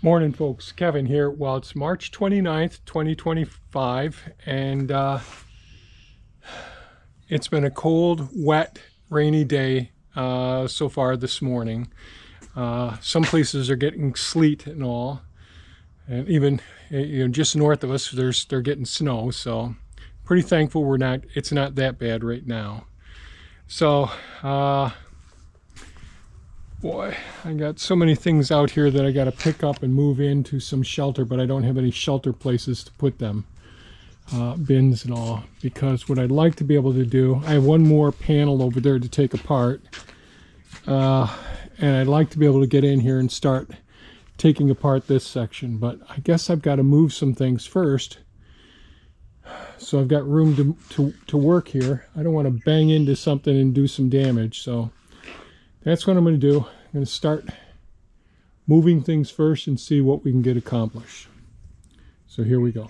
Morning, folks. Kevin here. Well, it's March 29th, 2025, and it's been a cold, wet, rainy day so far this morning. Some places are getting sleet and all, and even just north of us, they're getting snow. So, pretty thankful it's not that bad right now. So, boy, I got so many things out here that I got to pick up and move into some shelter, but I don't have any shelter places to put them, bins and all, because what I'd like to be able to do, I have one more panel over there to take apart, and I'd like to be able to get in here and start taking apart this section, but I guess I've got to move some things first, so I've got room to work here. I don't want to bang into something and do some damage, so that's what I'm going to do. I'm going to start moving things first and see what we can get accomplished. So here we go.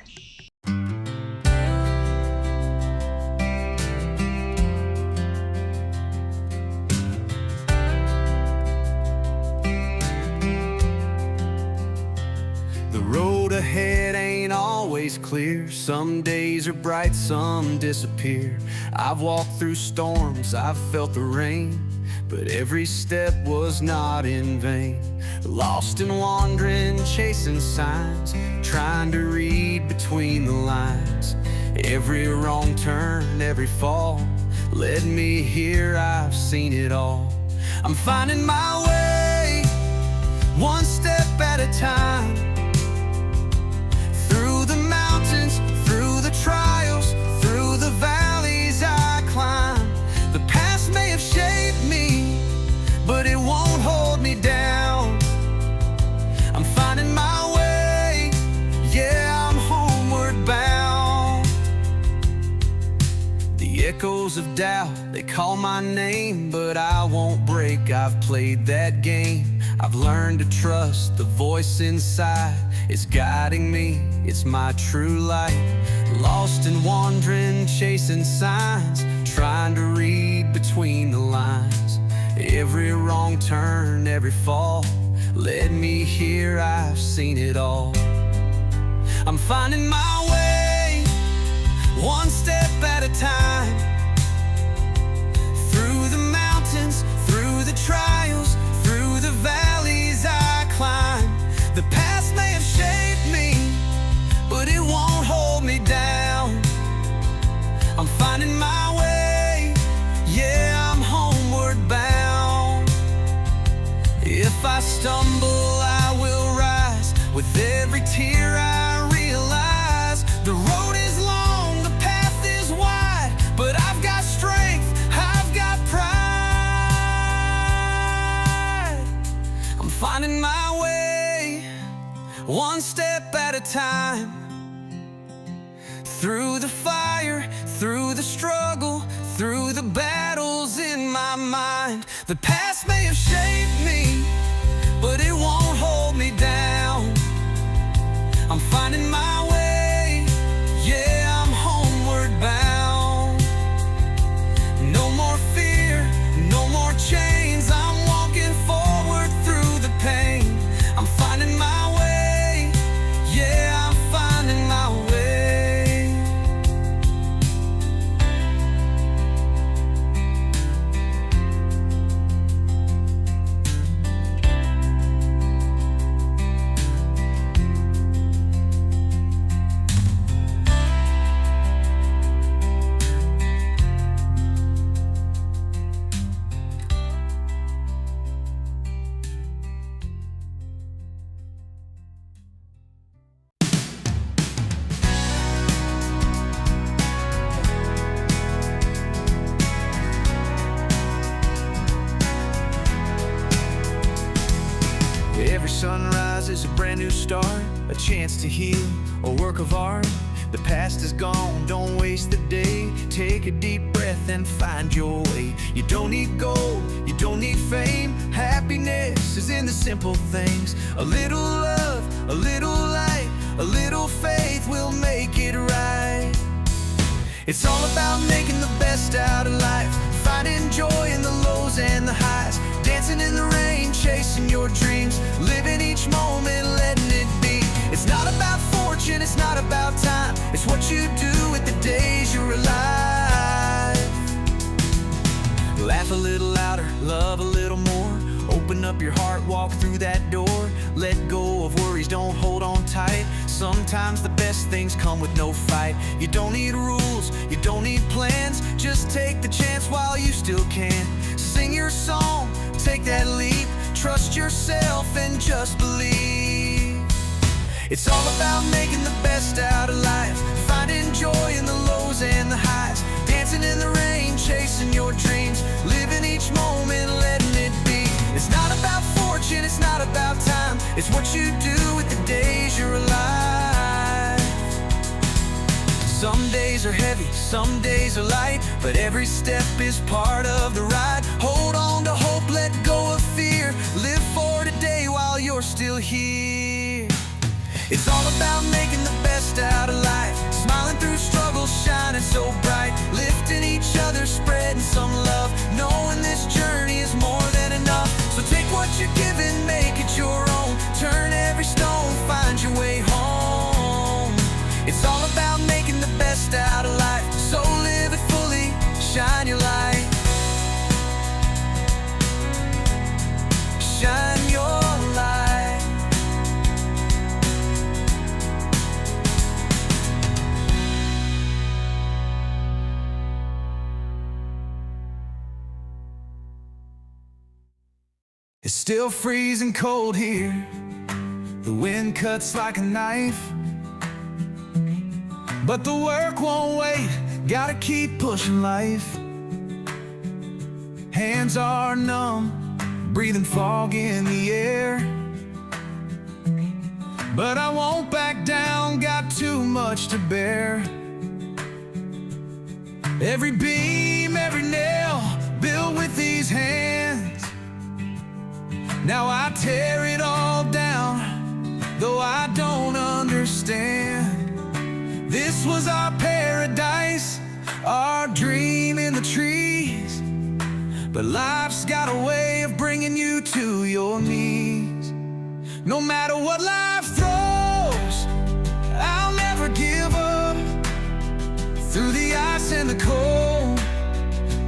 The road ahead ain't always clear. Some days are bright, some disappear. I've walked through storms, I've felt the rain, but every step was not in vain. Lost and wandering, chasing signs, trying to read between the lines. Every wrong turn, every fall led me here, I've seen it all. I'm finding my way, one step at a time. Through the mountains, through the trials, through the valleys I climb. The past may have shaped me, but it won't hold me down. I'm finding my way, yeah, I'm homeward bound. The echoes of doubt, they call my name, but I won't break, I've played that game. I've learned to trust the voice inside. It's guiding me, it's my true light. Lost and wandering, chasing signs, trying to read between the lines. Every wrong turn, every fall led me here, I've seen it all. I'm finding my way, one step at a time. Through the mountains, through the trials, through the valleys I climb. The past may have shaped me, but it won't hold me down. I'm finding my way, yeah, I'm homeward bound. If I stumble, I will rise. With every tear I realize the road is long, the path is wide, but I've got strength, I've got pride. I'm finding my way, one step at a time. Through the fire, through the struggle, through the battles in my mind. The past may have shaped me, but it won't hold me down. I'm finding my way, yeah, I'm homeward bound. No more fear, no more chains, I'm walking forward through the pain. I'm finding my way, yeah, I'm finding my way. Every sunrise is a brand new start, a chance to heal, a work of art. The past is gone, don't waste the day. Take a deep breath and find your way. You don't need gold, you don't need fame. Happiness is in the simple things. A little love, a little light, a little faith will make it right. It's all about making the best out of life, finding joy in the lows and the highs, dancing in the rain, chasing your dreams, living each moment, letting what you do with the days you're alive. Laugh a little louder, love a little more. Open up your heart, walk through that door. Let go of worries, don't hold on tight. Sometimes the best things come with no fight. You don't need rules, you don't need plans. Just take the chance while you still can. Sing your song, take that leap. Trust yourself and just believe. It's all about making the best out of life. Finding joy in the lows and the highs. Dancing in the rain, chasing your dreams. Living each moment, letting it be. It's not about fortune, it's not about time. It's what you do with the days you're alive. Some days are heavy, some days are light, but every step is part of the ride. Hold on to hope, let go of fear. Live for today while you're still here. It's all about making the best out of life. Smiling through struggles, shining so bright. Lifting each other, spreading some love. Knowing this journey is more than enough. So take what you're given, make it your own. Turn every stone, find your way home. It's all about making the best out of life. So live it fully, shine your light. Shine your light. It's still freezing cold here. The wind cuts like a knife, but the work won't wait. Gotta keep pushing life. Hands are numb, breathing fog in the air, but I won't back down, got too much to bear. Every beam, every nail, built with these hands. Now I tear it all down, though I don't understand. This was our paradise, our dream in the trees. But life's got a way of bringing you to your knees. No matter what life throws, I'll never give up. Through the ice and the cold,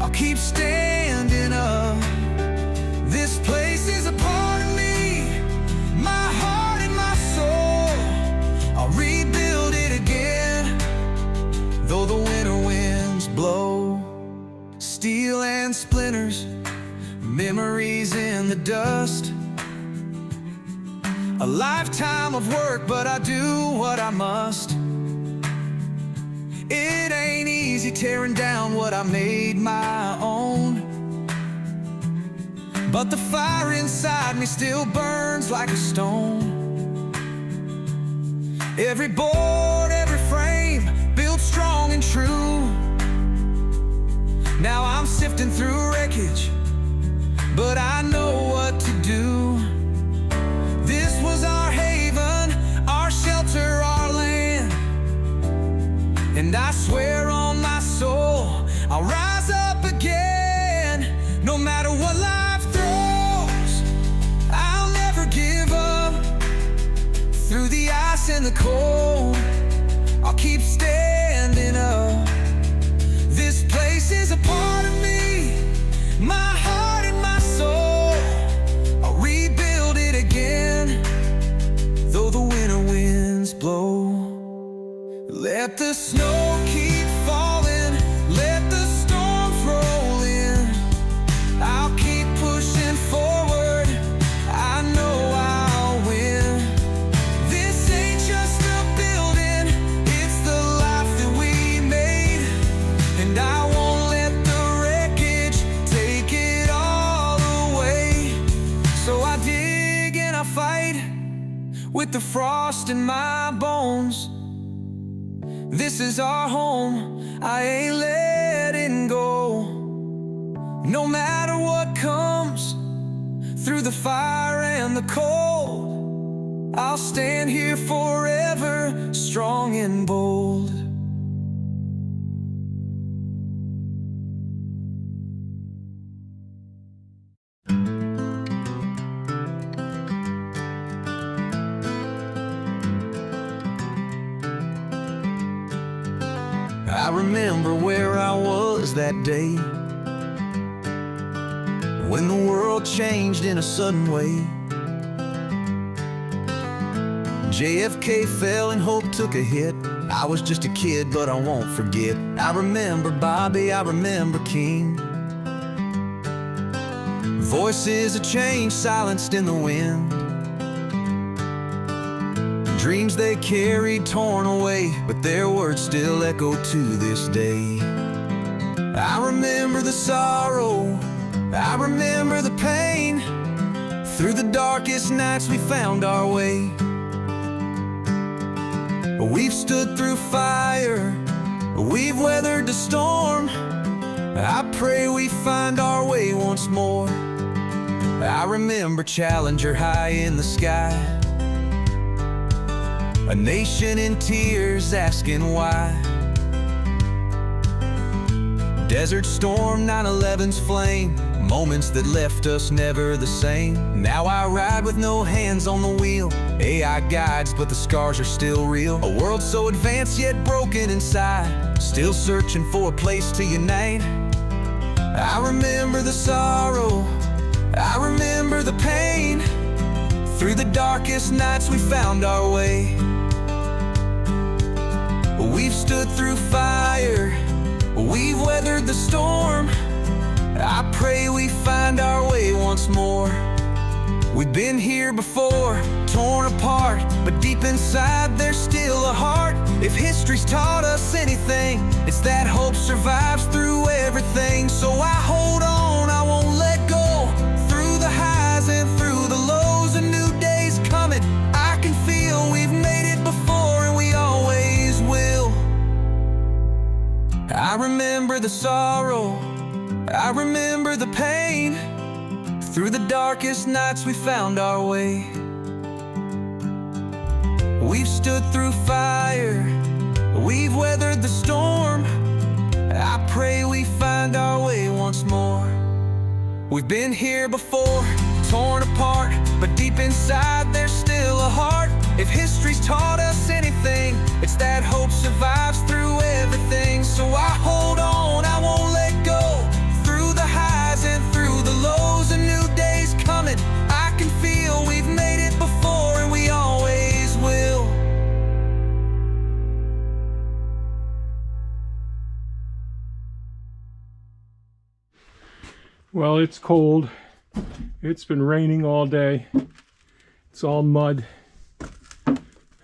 I'll keep standing up. This place is a part of me, my heart and my soul. I'll rebuild it again, though the winter winds blow. Steel and splinters, memories in the dust. A lifetime of work, but I do what I must. It ain't easy tearing down what I made my own, but the fire inside me still burns like a stone. Every board, every frame, built strong and true. Now I'm sifting through wreckage, but I know what to do. This was our haven, our shelter, our land. And I swear on my soul, I'll rise up again. No matter what life throws, I'll never give up. Through the ice and the cold, I'll keep standing up. This place is a part of me, my heart and my soul. I'll rebuild it again, though the winter winds blow. Let the snow keep falling, let the storms roll in. I'll keep pushing forward, I know I'll win. This ain't just a building, it's the life that we made. And I won't let the wreckage take it all away. So I dig and I fight with the frost in my bones. This is our home, I ain't letting go. No matter what comes, through the fire and the cold, I'll stand here forever, strong and bold. I remember where I was that day, when the world changed in a sudden way. JFK fell and hope took a hit. I was just a kid, but I won't forget. I remember Bobby, I remember King. Voices of change silenced in the wind. Dreams they carried torn away, but their words still echo to this day. I remember the sorrow, I remember the pain. Through the darkest nights we found our way. We've stood through fire, we've weathered the storm. I pray we find our way once more. I remember Challenger high in the sky, a nation in tears asking why. Desert Storm, 9/11's flame, moments that left us never the same. Now I ride with no hands on the wheel, AI guides but the scars are still real. A world so advanced yet broken inside, still searching for a place to unite. I remember the sorrow, I remember the pain. Through the darkest nights we found our way. We've stood through fire, we've weathered the storm. I pray we find our way once more. We've been here before, torn apart, but deep inside there's still a heart. If history's taught us anything, it's that hope survives through everything. So I hold on, I won't let go. Through the highs and through the lows, a new day's coming. I can feel we've made it before and we always will. I remember the sorrow, I remember the pain. Through the darkest nights we found our way. We've stood through fire, we've weathered the storm. I pray we find our way once more. We've been here before, torn apart, but deep inside there's still a heart. If history's taught us anything, it's that hope survives through everything. So I hold on, I won't let go. Through the highs and through the lows, a new day's coming. I can feel we've made it before and we always will. Well, it's cold. It's been raining all day. It's all mud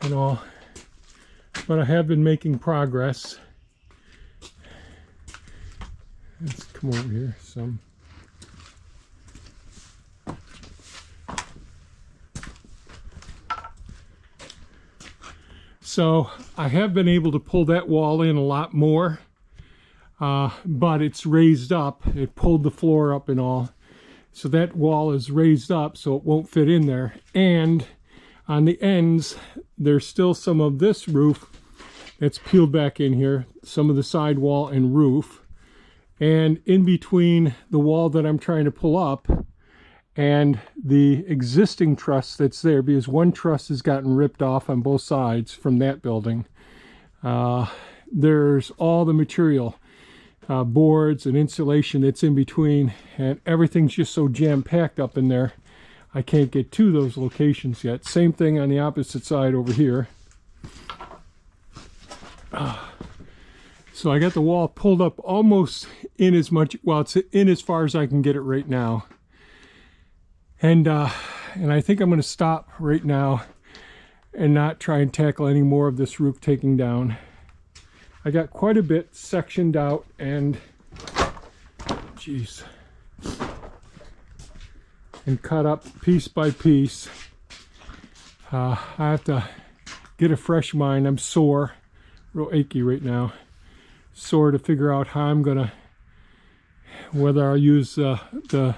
and all. But I have been making progress. Let's come over here some. So I have been able to pull that wall in a lot more, but it's raised up. It pulled the floor up and all. So that wall is raised up so it won't fit in there. And on the ends, there's still some of this roof that's peeled back in here, some of the side wall and roof. And in between the wall that I'm trying to pull up and the existing truss that's there, because one truss has gotten ripped off on both sides from that building, there's all the material, boards and insulation that's in between, and everything's just so jam-packed up in there I can't get to those locations yet. Same thing on the opposite side over here. So I got the wall pulled up almost in as much, well, it's in as far as I can get it right now. And I think I'm going to stop right now and not try and tackle any more of this roof taking down. I got quite a bit sectioned out and, geez, and cut up piece by piece. I have to get a fresh mind. I'm sore, real achy right now. Sore to figure out how I'm gonna, whether I'll use the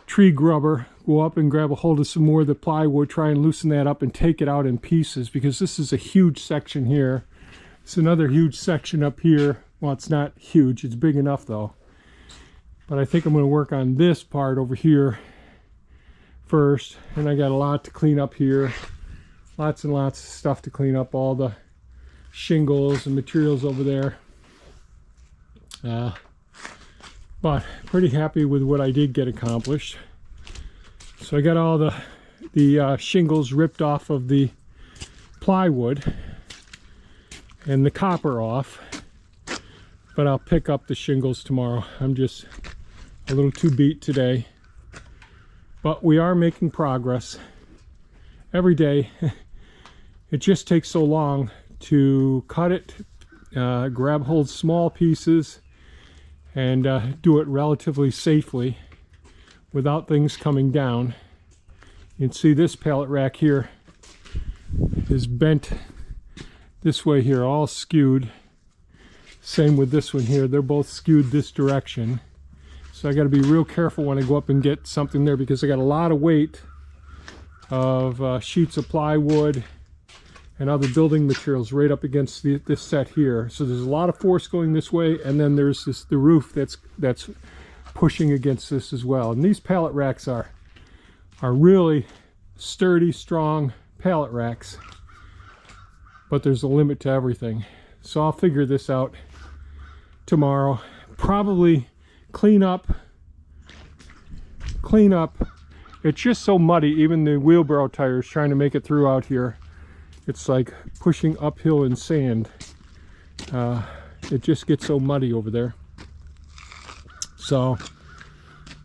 tree grubber, go up and grab a hold of some more of the plywood, try and loosen that up and take it out in pieces, because this is a huge section here. It's another huge section up here. Well, it's not huge, it's big enough though. But I think I'm going to work on this part over here first, and I got a lot to clean up here. Lots and lots of stuff to clean up, all the shingles and materials over there. But pretty happy with what I did get accomplished. So I got all the shingles ripped off of the plywood and the copper off, but I'll pick up the shingles tomorrow. I'm just a little too beat today, but we are making progress every day. It just takes so long to cut it, grab hold small pieces, and do it relatively safely without things coming down. You can see this pallet rack here is bent this way here, all skewed. Same with this one here, they're both skewed this direction. So I got to be real careful when I go up and get something there, because I got a lot of weight of sheets of plywood and other building materials right up against this set here. So there's a lot of force going this way, and then there's the roof that's pushing against this as well. And these pallet racks are really sturdy, strong pallet racks, but there's a limit to everything. So I'll figure this out tomorrow. Probably clean up. It's just so muddy, even the wheelbarrow tires trying to make it through out here. It's like pushing uphill in sand. It just gets so muddy over there. So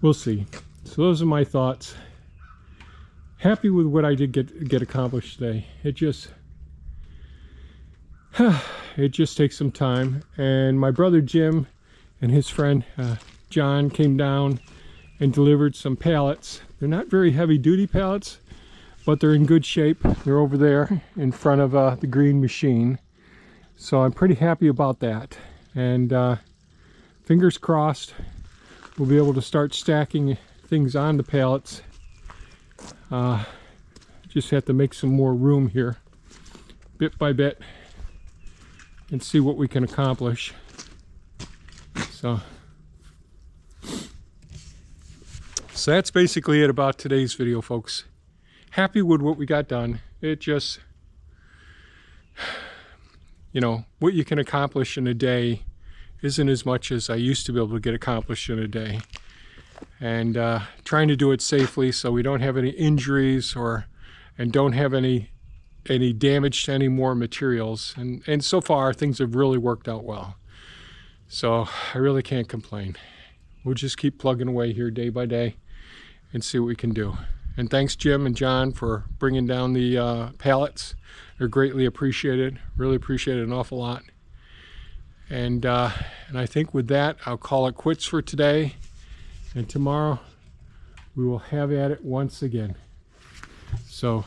we'll see. So those are my thoughts. Happy with what I did get accomplished today. It just takes some time. And my brother Jim and his friend John came down and delivered some pallets. They're not very heavy duty pallets, but they're in good shape. They're over there in front of the green machine. So I'm pretty happy about that. And fingers crossed, we'll be able to start stacking things on the pallets. Just have to make some more room here, bit by bit, and see what we can accomplish. So that's basically it about today's video, folks. Happy with what we got done. It just, you know, what you can accomplish in a day isn't as much as I used to be able to get accomplished in a day. And trying to do it safely so we don't have any injuries and don't have any damage to any more materials. And so far things have really worked out well. So I really can't complain. We'll just keep plugging away here day by day and see what we can do. And thanks Jim and John for bringing down the pallets. They're greatly appreciated. Really appreciate it an awful lot. And I think with that, I'll call it quits for today. And tomorrow we will have at it once again. So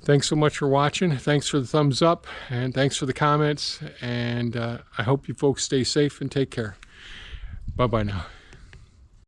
thanks so much for watching. Thanks for the thumbs up, and thanks for the comments. And I hope you folks stay safe and take care. Bye-bye now.